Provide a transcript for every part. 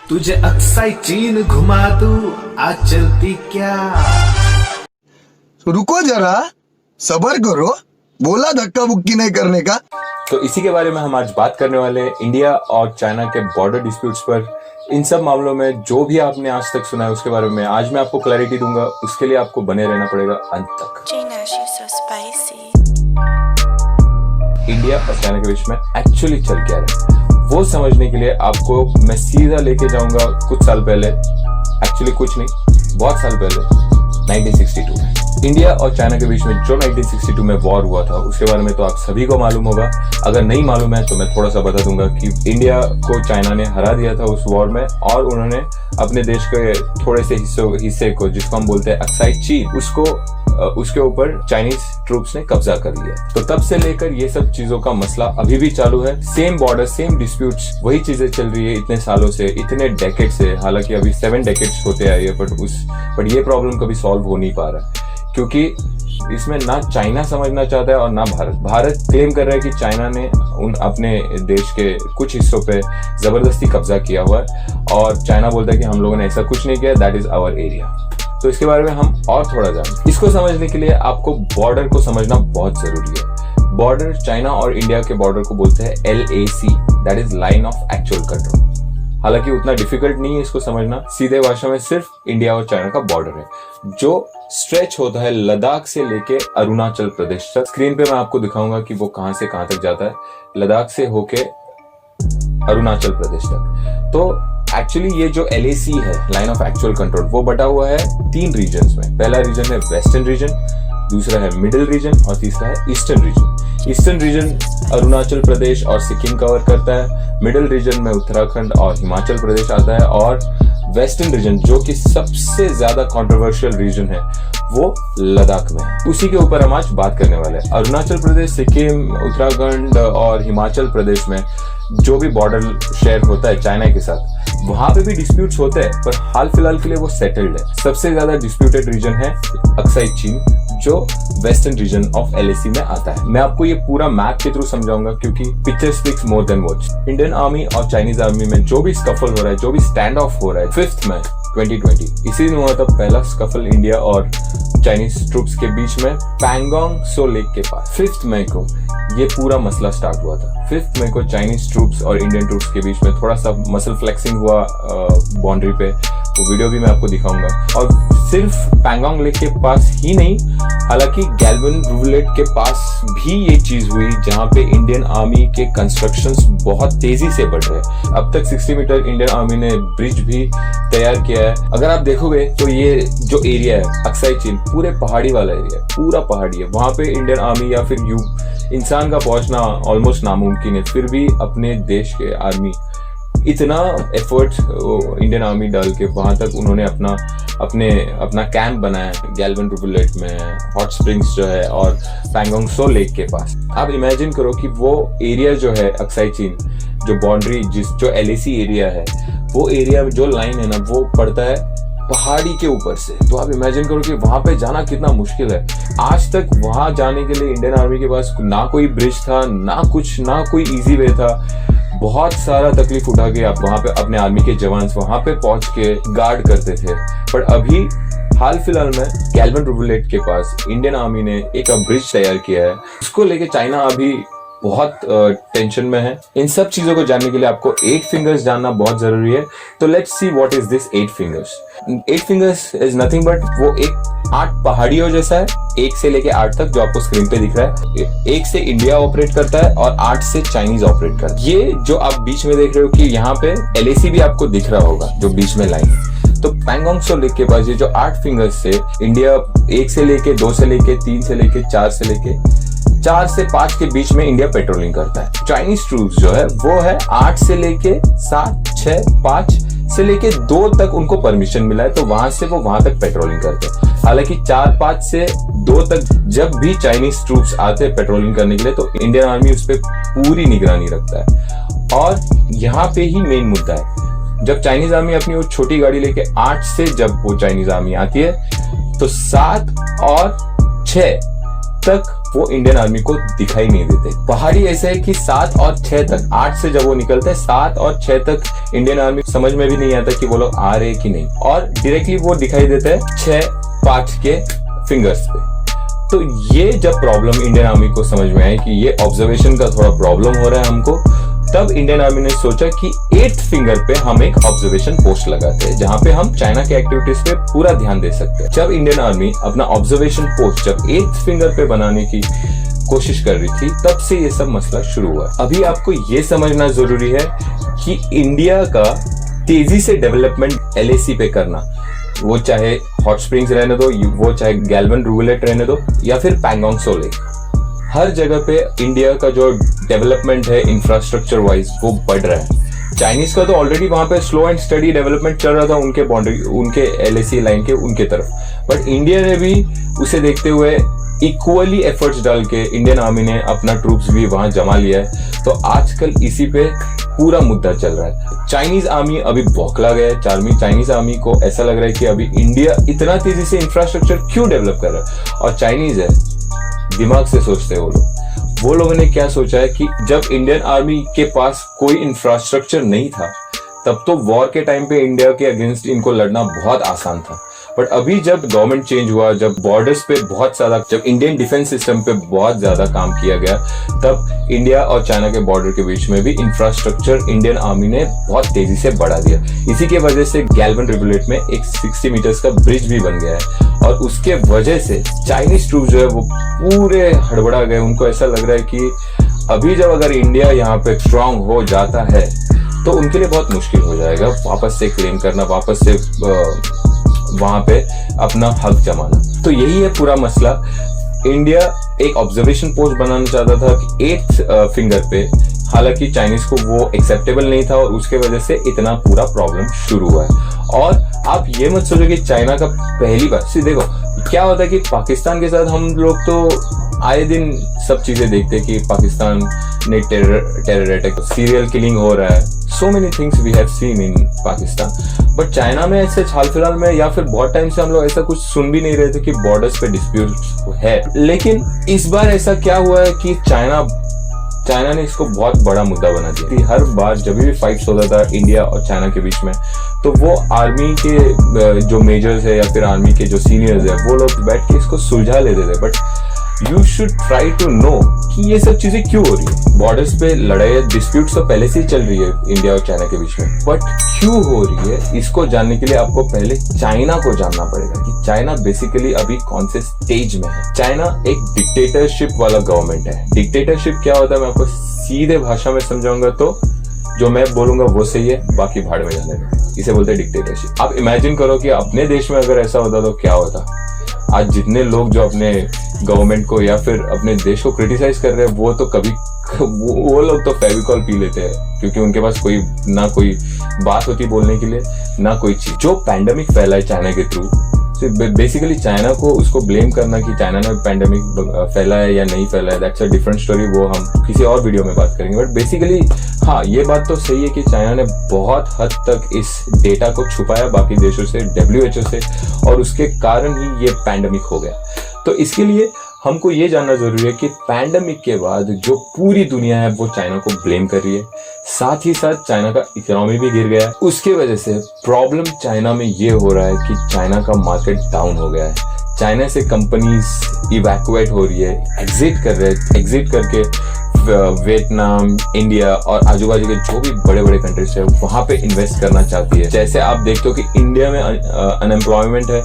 तुझे अक्साई चीन घुमा दूं, आज चलती क्या? रुको जरा, सब्र करो, बोला धक्का बुक्की नहीं करने का। तो इसी के बारे में हम आज बात करने वाले हैं, इंडिया और चाइना के बॉर्डर डिस्प्यूट्स पर। इन सब मामलों में जो भी आपने आज तक सुना है उसके बारे में आज मैं आपको क्लैरिटी दूंगा। उसके लिए आपको बने रहना पड़ेगा अंत तक। इंडिया और चाइना के बीच में एक्चुअली चल क्या रहा है वो समझने के लिए आपको मैं सीधा लेके जाऊंगा कुछ साल पहले। एक्चुअली कुछ नहीं, बहुत साल पहले, 1962। इंडिया और चाइना के बीच में जो 1962 में वॉर हुआ था उसके बारे में तो आप सभी को मालूम होगा। अगर नहीं मालूम है तो मैं थोड़ा सा बता दूंगा कि इंडिया को चाइना ने हरा दिया था उस वॉर में, और उन्होंने अपने देश के थोड़े से हिस्से को, जिसको हम बोलते हैं अक्साई चीन, उसके ऊपर चाइनीज ट्रूप्स ने कब्जा कर लिया। तो तब से लेकर ये सब चीजों का मसला अभी भी चालू है। सेम बॉर्डर, सेम डिस्प्यूट्स, वही चीजें चल रही है इतने सालों से, इतने डेकेड से। हालांकि अभी 7 डेकेड्स होते आए हैं, बट ये प्रॉब्लम कभी सॉल्व हो नहीं पा रहा है, क्योंकि इसमें ना चाइना समझना चाहता है और ना भारत क्लेम कर रहा है कि चाइना ने अपने देश के कुछ हिस्सों पे जबरदस्ती कब्जा किया हुआ है, और चाइना बोलता है कि हम लोगों ने ऐसा कुछ नहीं किया, दैट इज आवर एरिया। तो इसके बारे में हम और थोड़ा जानें। इसको समझने के लिए आपको बॉर्डर को समझना बहुत जरूरी है। बॉर्डर, चाइना और इंडिया के बॉर्डर को बोलते हैं LAC, that is line of actual control. हालांकि उतना डिफिकल्ट नहीं है इसको समझना, सीधे भाषा में सिर्फ इंडिया और चाइना का बॉर्डर है जो स्ट्रेच होता है लद्दाख से लेके अरुणाचल प्रदेश तक। स्क्रीन पे मैं आपको दिखाऊंगा कि वो कहां से कहां तक जाता है, लद्दाख से होके अरुणाचल प्रदेश तक। तो एक्चुअली ये जो LAC है, लाइन ऑफ एक्चुअल कंट्रोल, वो बटा हुआ है 3 रीजन्स में। पहला रीजन है वेस्टर्न रीजन, दूसरा है मिडिल रीजन और तीसरा है eastern region. Eastern region Arunachal Pradesh और सिक्किम कवर करता है, मिडिल रीजन में उत्तराखंड और हिमाचल प्रदेश आता है, और वेस्टर्न रीजन जो कि सबसे ज्यादा कंट्रोवर्शियल रीजन है वो लद्दाख में है। उसी के ऊपर हम आज बात करने वाले हैं। अरुणाचल प्रदेश, सिक्किम, उत्तराखंड और हिमाचल प्रदेश में जो भी बॉर्डर शेयर होता है चाइना के साथ, वहां पे भी डिस्प्यूट्स होते हैं, पर हाल फिलहाल के लिए वो सेटल्ड है। सबसे ज्यादा डिस्प्यूटेड रीजन है अक्साई चीन, जो वेस्टर्न रीजन ऑफ LAC में आता है। मैं आपको ये पूरा मैप के थ्रू समझाऊंगा, क्योंकि picture speaks more than words. Indian army और चाइनीज आर्मी में जो भी स्कफल हो रहा है, जो भी स्टैंड ऑफ हो रहा है, 5 मई 2020 इसी दिन हुआ था पहला स्कफल इंडिया और चाइनीज ट्रूप्स के बीच में पैंगोंग सो लेक के पास। 5 मई को ये पूरा मसला स्टार्ट हुआ था। 5 मई को चाइनीज ट्रूप्स और इंडियन ट्रूप्स के बीच में थोड़ा सा मसल फ्लेक्सिंग हुआ बाउंड्री पे, वो वीडियो भी मैं आपको दिखाऊंगा। और सिर्फ पैंगोंग लेक के पास ही नहीं, हालांकि गैल्वन रिवरलेट के पास भी ये चीज हुई, जहां पे इंडियन आर्मी के कंस्ट्रक्शंस बहुत तेजी से बढ़ रहे हैं। अब तक 60 मीटर इंडियन आर्मी ने ब्रिज भी तैयार किया है। अगर आप देखोगे तो ये जो एरिया है अक्साई चीन, पूरे पहाड़ी वाला एरिया है, पूरा पहाड़ी है। वहां पे इंडियन आर्मी या फिर इंसान का पहुंचना ऑलमोस्ट नामुमकिन है, फिर भी अपने देश के आर्मी इतना एफर्ट इंडियन आर्मी डाल के वहां तक उन्होंने अपना कैंप बनाया गैल्वन रिवरलेट में, हॉट स्प्रिंग्स जो है, और पैंगोंग सो लेक के पास। आप इमेजिन करो कि वो एरिया जो है अक्साई चीन, जो बाउंड्री जो LAC एरिया है, वो एरिया में जो लाइन है ना, वो पड़ता है पहाड़ी के ऊपर से। तो आप इमेजिन करो कि वहां पे जाना कितना मुश्किल है। आज तक वहां जाने के लिए इंडियन आर्मी के पास ना कोई ब्रिज था, ना कोई इजी वे था। बहुत सारा तकलीफ उठा के आप वहां पे अपने आर्मी के जवान वहां पे पहुंच के गार्ड करते थे। पर अभी हाल फिलहाल में गैल्वन रिवरलेट के पास इंडियन आर्मी ने एक ब्रिज तैयार किया है। उसको लेके चाइना अभी बहुत टेंशन में है। इन सब चीजों को जानने के लिए आपको 8 फिंगर्स जानना बहुत जरूरी है। तो let's see what is this 8 fingers. 8 fingers is nothing but वो एक 8 पहाड़ियों जैसा है, 1 से लेके 8 तक, जो आपको स्क्रीन पे दिख रहा है। 1 से इंडिया ऑपरेट करता है और 8 से चाइनीज ऑपरेट करता है। ये जो आप बीच में देख रहे हो कि यहाँ पे LAC भी आपको दिख रहा होगा, जो बीच में लाइन। तो पैंगोंग सो लेक के पास ये जो 8 फिंगर्स से इंडिया 1 से लेके 2 से लेके 3 से लेके 4 से लेके 4 से 5 के बीच में इंडिया पेट्रोलिंग करता है। चाइनीज ट्रूप्स जो है वो है 8 से लेके 7, 6, 5 से लेके 2 तक उनको परमिशन मिला है, तो वहां से वो वहां तक पेट्रोलिंग करते हैं। हालांकि 4, 5 से 2 तक जब भी चाइनीज ट्रूप्स आते हैं पेट्रोलिंग करने के लिए, तो इंडियन आर्मी उस पर पूरी निगरानी रखता है। और यहाँ पे ही मेन मुद्दा है, जब चाइनीज आर्मी अपनी वो छोटी गाड़ी लेके 8 से जब वो चाइनीज आर्मी आती है, तो 7 और 6 तक वो इंडियन आर्मी को दिखाई नहीं देते। पहाड़ी ऐसे है कि 7 और 6 तक, 8 से जब वो निकलते हैं 7 और 6 तक इंडियन आर्मी समझ में भी नहीं आता कि वो लोग आ रहे कि नहीं, और डायरेक्टली वो दिखाई देते हैं 6-5 के फिंगर्स पे। तो ये जब प्रॉब्लम इंडियन आर्मी को समझ में आई कि ये ऑब्जर्वेशन का थोड़ा प्रॉब्लम हो रहा है हमको, तब इंडियन आर्मी ने सोचा कि 8th फिंगर पे हम एक ऑब्जर्वेशन पोस्ट लगाते हैं जहां पे हम चाइना के एक्टिविटीज पे पूरा ध्यान दे सकते हैं। जब इंडियन आर्मी अपना ऑब्जर्वेशन पोस्ट जब 8th फिंगर पे बनाने की कोशिश कर रही थी, तब से ये सब मसला शुरू हुआ। अभी आपको ये समझना जरूरी है कि इंडिया का तेजी से डेवलपमेंट LAC पे करना, वो चाहे हॉट स्प्रिंग्स रहने दो, वो चाहे गैल्वन रूलेट रहने दो, या फिर पैंगोंग सो लेक, हर जगह पे इंडिया का जो डेवलपमेंट है इंफ्रास्ट्रक्चर वाइज वो बढ़ रहा है। चाइनीज का तो ऑलरेडी वहां पे स्लो एंड स्टडी डेवलपमेंट चल रहा था उनके बाउंड्री, उनके LAC लाइन के उनके तरफ, बट इंडिया ने भी उसे देखते हुए इक्वली एफर्ट्स डाल के इंडियन आर्मी ने अपना ट्रूप्स भी वहां जमा लिया है। तो आजकल इसी पे पूरा मुद्दा चल रहा है। चाइनीज आर्मी अभी बौखला गया है। चाइनीज आर्मी को ऐसा लग रहा है कि अभी इंडिया इतना तेजी से इंफ्रास्ट्रक्चर क्यों डेवलप कर रहा है, और चाइनीज है दिमाग से सोचते हैं वो लोगों ने क्या सोचा है कि जब इंडियन आर्मी के पास कोई इंफ्रास्ट्रक्चर नहीं था, तब तो वॉर के टाइम पे इंडिया के अगेंस्ट इनको लड़ना बहुत आसान था, बट अभी जब गवर्नमेंट चेंज हुआ, जब बॉर्डर्स पे बहुत ज्यादा, जब इंडियन डिफेंस सिस्टम पे बहुत ज्यादा काम किया गया, तब इंडिया और चाइना के बॉर्डर के बीच में भी इंफ्रास्ट्रक्चर इंडियन आर्मी ने बहुत तेजी से बढ़ा दिया। इसी के वजह से गैल्वन रिवुलेट में एक 60 मीटर्स का ब्रिज भी बन गया है, और उसके वजह से चाइनीज ट्रूप जो है वो पूरे हड़बड़ा गए। उनको ऐसा लग रहा है कि अभी जब अगर इंडिया यहाँ पे स्ट्रांग हो जाता है तो उनके लिए बहुत मुश्किल हो जाएगा वापस से क्लेम करना, वापस से वहां पे अपना हक जमाना। तो यही है पूरा मसला। इंडिया एक ऑब्जर्वेशन पोस्ट बनाना चाहता था कि 8th फिंगर पे, हालांकि चाइनीज को वो एक्सेप्टेबल नहीं था, और उसके वजह से इतना पूरा प्रॉब्लम शुरू हुआ है। और आप ये मत सोचो कि चाइना का पहली बार, देखो क्या होता है कि पाकिस्तान के साथ हम लोग तो आए दिन सब चीजें देखते हैं कि पाकिस्तान ने टेरर अटैक, सीरियल किलिंग हो रहा है, so many things we have seen in Pakistan. But China में ऐसे हाल फिलहाल में या फिर बहुत टाइम से हम लोग ऐसा कुछ सुन भी नहीं रहे थे कि बॉर्डर्स पे डिस्प्यूट है। लेकिन इस बार ऐसा क्या हुआ है कि चाइना ने इसको बहुत बड़ा मुद्दा बना दिया। हर बार जब भी फाइट्स होता था इंडिया और चाइना के बीच में, तो वो आर्मी के जो मेजर्स है या फिर आर्मी के जो सीनियर्स है, वो लोग बैठ के इसको सुलझा लेते थे। But you should try to know कि ये सब चीजें क्यों हो रही है। बॉर्डर्स पे लड़ाई, डिस्प्यूट तो पहले से ही चल रही है इंडिया और चाइना के बीच में, बट क्यों हो रही है इसको जानने के लिए आपको पहले चाइना को जानना पड़ेगा कि चाइना बेसिकली अभी कौन से स्टेज में है। चाइना एक डिक्टेटरशिप वाला गवर्नमेंट है। डिक्टेटरशिप क्या होता है मैं आपको सीधे भाषा में समझाऊंगा, तो जो मैं बोलूंगा वो सही है, बाकी भाड़ में जाने दो। इसे बोलते हैं डिक्टेटरशिप। आप इमेजिन करो कि अपने देश में अगर ऐसा होता तो क्या होता। आज जितने लोग जो अपने गवर्नमेंट को या फिर अपने देश को क्रिटिसाइज कर रहे हैं, वो तो कभी वो लोग तो फेविकॉल पी लेते हैं, क्योंकि उनके पास ना कोई बात होती बोलने के लिए, ना कोई चीज। जो पैंडेमिक फैला है चाइना के थ्रू, बेसिकली चाइना को उसको ब्लेम करना कि चाइना ने पैंडेमिक फैला है या नहीं फैला है, दैट्स अ डिफरेंट स्टोरी, वो हम किसी और वीडियो में बात करेंगे। बट बेसिकली हाँ, ये बात तो सही है कि चाइना ने बहुत हद तक इस डेटा को छुपाया बाकी देशों से, WHO से, और उसके कारण ही ये पैंडेमिक हो गया। तो इसके लिए हमको ये जानना जरूरी है कि पैंडेमिक के बाद जो पूरी दुनिया है वो चाइना को ब्लेम कर रही है, साथ ही साथ चाइना का इकोनॉमी भी गिर गया है। उसके वजह से प्रॉब्लम चाइना में ये हो रहा है कि चाइना का मार्केट डाउन हो गया है। चाइना से कंपनीज इवैक्यूएट हो रही है, एग्जिट कर रहे हैं, एग्जिट करके वियतनाम, इंडिया और आजू बाजू के जो भी बड़े बड़े कंट्रीज है वहां पे इन्वेस्ट करना चाहती है। जैसे आप देखते हो कि इंडिया में अनएम्प्लॉयमेंट है,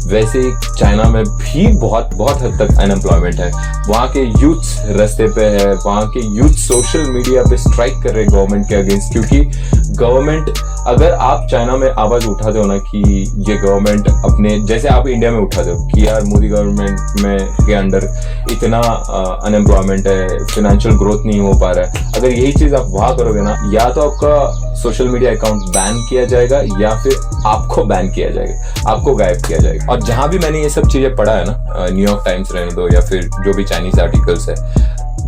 वैसे ही चाइना में भी बहुत हद तक अनएम्प्लॉयमेंट है। वहाँ के यूथ्स रास्ते पे है, वहाँ के यूथ सोशल मीडिया पे स्ट्राइक कर रहे हैं गवर्नमेंट के अगेंस्ट, क्योंकि गवर्नमेंट, अगर आप चाइना में आवाज उठाते हो ना कि ये गवर्नमेंट अपने, जैसे आप इंडिया में उठाते हो कि यार मोदी गवर्नमेंट में के अंडर इतना अनएम्प्लॉयमेंट है, फाइनेंशियल ग्रोथ नहीं हो पा रहा है, अगर यही चीज आप वहां करोगे ना, या तो आपका सोशल मीडिया अकाउंट बैन किया जाएगा या फिर आपको बैन किया जाएगा, आपको गायब किया जाएगा। और जहां भी मैंने ये सब चीजें पढ़ा है ना, न्यूयॉर्क टाइम्स रहने दो या फिर जो भी चाइनीज आर्टिकल्स है,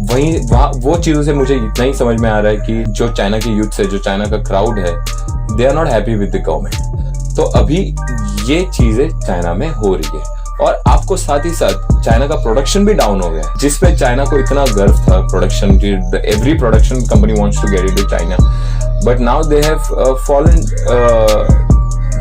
वहां वो चीजों से मुझे इतना ही समझ में आ रहा है कि जो चाइना के यूथ है, जो चाइना का क्राउड है, they are not happy with the government. तो अभी ये चीजें चाइना में हो रही है। और आपको साथ ही साथ चाइना का प्रोडक्शन भी डाउन हो गया, जिसपे चाइना को इतना गर्व था प्रोडक्शन की, every production company wants to get into China, but now they have fallen.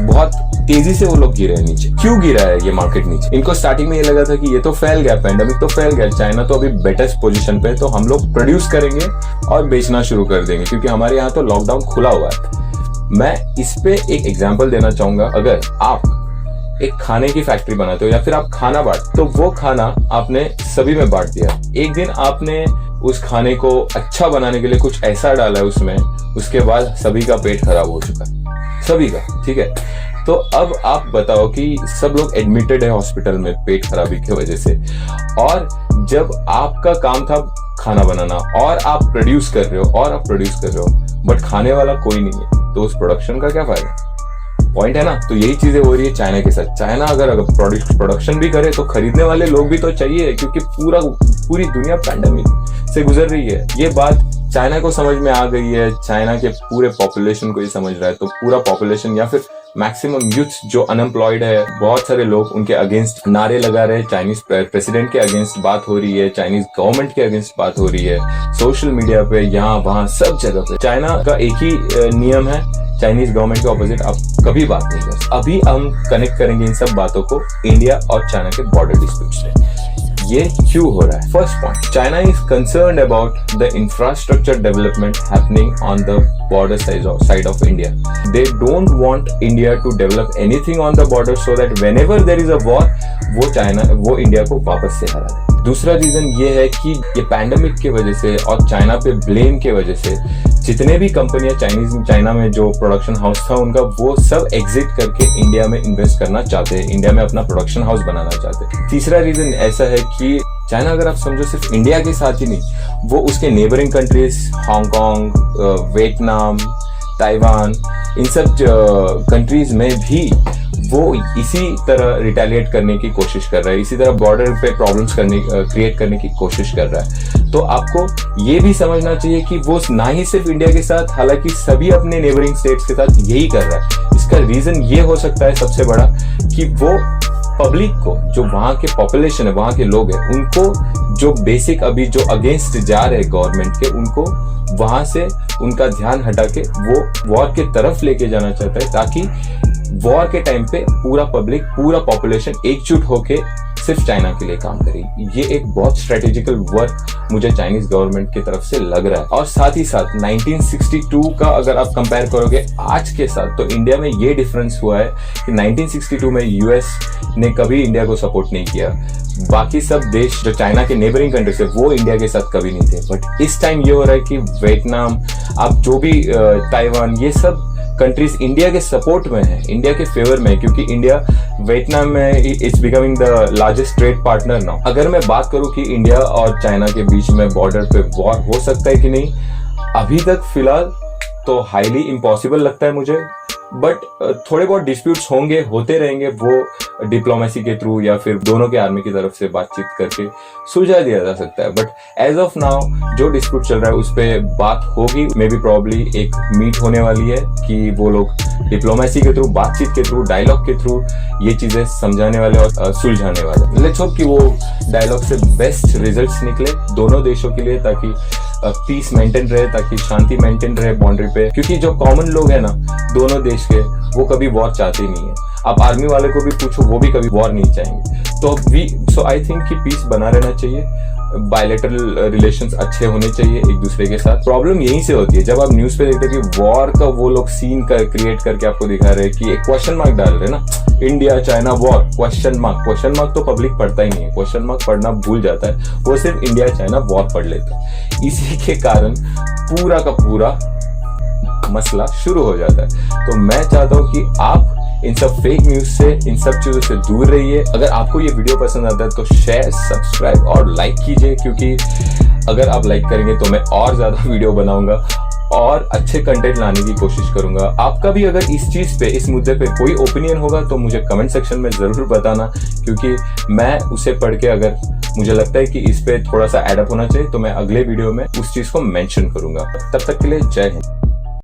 बहुत तेजी से वो लोग गिरे हैं नीचे। क्यों गिरा है ये मार्केट नीचे? इनको स्टार्टिंग में ये लगा था कि ये तो फैल गया, पेंडेमिक तो फैल गया, चाइना तो अभी बेटर पोजीशन पे है, तो हम लोग प्रोड्यूस करेंगे और बेचना शुरू कर देंगे, क्योंकि हमारे यहाँ तो लॉकडाउन खुला हुआ है। मैं इस पे एक एग्जांपल देना चाहूंगा। अगर आप एक खाने की फैक्ट्री बनाते हो या फिर आप खाना बांट, तो वो खाना आपने सभी में बांट दिया। एक दिन आपने उस खाने को अच्छा बनाने के लिए कुछ ऐसा डाला है उसमें, उसके बाद सभी का पेट खराब हो चुका है, सभी का, ठीक है। तो अब आप बताओ कि सब लोग एडमिटेड है हॉस्पिटल में पेट खराबी की वजह से, और जब आपका काम था खाना बनाना और आप प्रोड्यूस कर रहे हो बट खाने वाला कोई नहीं है, तो उस प्रोडक्शन का क्या फायदा? पॉइंट है ना। तो यही चीजें हो रही है चाइना के साथ। चाइना अगर प्रोडक्शन भी करे तो खरीदने वाले लोग भी तो चाहिए, क्योंकि पूरी दुनिया पैंडेमिक से गुजर रही है। ये बात चाइना को समझ में आ गई है, चाइना के पूरे पॉपुलेशन को ये समझ रहा है। तो पूरा पॉपुलेशन या फिर मैक्सिमम यूथ जो अनएम्प्लॉयड है, बहुत सारे लोग उनके अगेंस्ट नारे लगा रहे हैं, चाइनीज प्रेसिडेंट के अगेंस्ट बात हो रही है, चाइनीज गवर्नमेंट के अगेंस्ट बात हो रही है, सोशल मीडिया पे, यहाँ वहाँ सब जगह पे। चाइना का एक ही नियम है, चाइनीज गवर्नमेंट के ऑपोजिट आप कभी बात नहीं कर सकते। अभी हम कनेक्ट करेंगे इन सब बातों को इंडिया और चाइना के बॉर्डर डिस्प्यूट से। ये क्यों हो रहा है? First point, China is concerned about the infrastructure development happening on the border side of India. They don't want India to develop anything on the border so that whenever there is a war, वो India को वापस से हरा दे। दूसरा reason ये है कि ये पैंडेमिक के वजह से और चाइना पे ब्लेम के वजह से जितने भी कंपनियां चाइना में जो प्रोडक्शन हाउस था उनका, वो सब एग्जिट करके इंडिया में इन्वेस्ट करना चाहते हैं, इंडिया में अपना प्रोडक्शन हाउस बनाना चाहते हैं। तीसरा रीजन ऐसा है कि चाइना, अगर आप समझो, सिर्फ इंडिया के साथ ही नहीं, वो उसके neighbouring countries Hong Kong, Vietnam, Taiwan, इन सब कंट्रीज में भी वो इसी तरह रिटेलिएट करने की कोशिश कर रहा है, इसी तरह बॉर्डर पे प्रॉब्लम्स क्रिएट करने की कोशिश कर रहा है। तो आपको ये भी समझना चाहिए कि वो ना ही सिर्फ इंडिया के साथ, हालांकि सभी अपने नेबरिंग स्टेट्स के साथ यही कर रहा है। इसका रीजन ये हो सकता है सबसे बड़ा कि वो पब्लिक को, जो वहां के पॉपुलेशन है, वहां के लोग हैं, उनको जो बेसिक अभी जो अगेंस्ट जा रहे हैं गवर्नमेंट के, उनको वहां से उनका ध्यान हटा के वो वॉर के तरफ लेके जाना चाहता है, ताकि वॉर के टाइम पे पूरा पब्लिक, पूरा पॉपुलेशन एकजुट होके सिर्फ चाइना के लिए काम करे। ये एक बहुत स्ट्रेटेजिकल वर्क मुझे चाइनीज गवर्नमेंट की तरफ से लग रहा है। और साथ ही साथ 1962 का अगर आप कंपेयर करोगे आज के साथ, तो इंडिया में ये डिफरेंस हुआ है कि 1962 में यूएस ने कभी इंडिया को सपोर्ट नहीं किया। बाकी सब देश जो चाइना के नेबरिंग कंट्रीज है वो इंडिया के साथ कभी नहीं थे। बट इस टाइम ये हो रहा है कि वियतनाम, आप जो भी ताइवान, ये सब कंट्रीज इंडिया के सपोर्ट में है, इंडिया के फेवर में है, क्योंकि इंडिया वियतनाम में it's becoming the largest trade partner now. अगर मैं बात करूं कि इंडिया और चाइना के बीच में बॉर्डर पे वॉर हो सकता है कि नहीं, अभी तक फिलहाल तो हाईली इम्पॉसिबल लगता है मुझे। बट थोड़े बहुत डिस्प्यूट्स होंगे, होते रहेंगे, वो डिप्लोमेसी के थ्रू या फिर दोनों के आर्मी की तरफ से बातचीत करके सुलझा दिया जा सकता है। बट एज ऑफ नाउ जो डिस्प्यूट चल रहा है उस पर बात होगी, मे बी प्रॉब्ली एक मीट होने वाली है कि वो लोग डिप्लोमेसी के थ्रू, बातचीत के थ्रू, डायलॉग के थ्रू ये चीजें समझाने वाले और सुलझाने वाले। लेट्स होप कि वो डायलॉग से बेस्ट रिजल्ट्स निकले दोनों देशों के लिए, ताकि पीस मेंटेन रहे, ताकि शांति मेंटेन रहे बाउंड्री पे। क्योंकि जो कॉमन लोग हैं ना दोनों देश के, वो कभी वॉर चाहते ही नहीं है। आप आर्मी वाले को भी पूछो, वो भी कभी वॉर नहीं चाहेंगे। सो आई थिंक कि पीस बना रहना चाहिए, बायलैटरल रिलेशंस अच्छे होने चाहिए एक दूसरे के साथ। प्रॉब्लम यहीं से होती है जब आप न्यूज पे देखते हैं कि वॉर का वो लोग सीन क्रिएट करके आपको दिखा रहे हैं कि एक क्वेश्चन मार्क डाल रहे हैं ना, India China war, question mark तो पब्लिक पढ़ता ही नहीं है, क्वेश्चन मार्क पढ़ना भूल जाता है, वो सिर्फ इंडिया चाइना वॉर पढ़ लेता है। इसी के कारण पूरा का पूरा मसला शुरू हो जाता है। तो मैं चाहता हूं कि आप इन सब फेक न्यूज से, इन सब चीजों से दूर रहिए। अगर आपको ये वीडियो पसंद आता है तो शेयर, सब्सक्राइब और लाइक कीजिए, क्योंकि अगर आप लाइक करेंगे तो मैं और ज्यादा वीडियो बनाऊंगा और अच्छे कंटेंट लाने की कोशिश करूंगा। आपका भी अगर इस चीज पे, इस मुद्दे पे कोई ओपिनियन होगा तो मुझे कमेंट सेक्शन में जरूर बताना, क्योंकि मैं उसे पढ़ के अगर मुझे लगता है कि इस पे थोड़ा सा एडअप होना चाहिए तो मैं अगले वीडियो में उस चीज को मेंशन करूंगा। तब तक के लिए जय हिंद।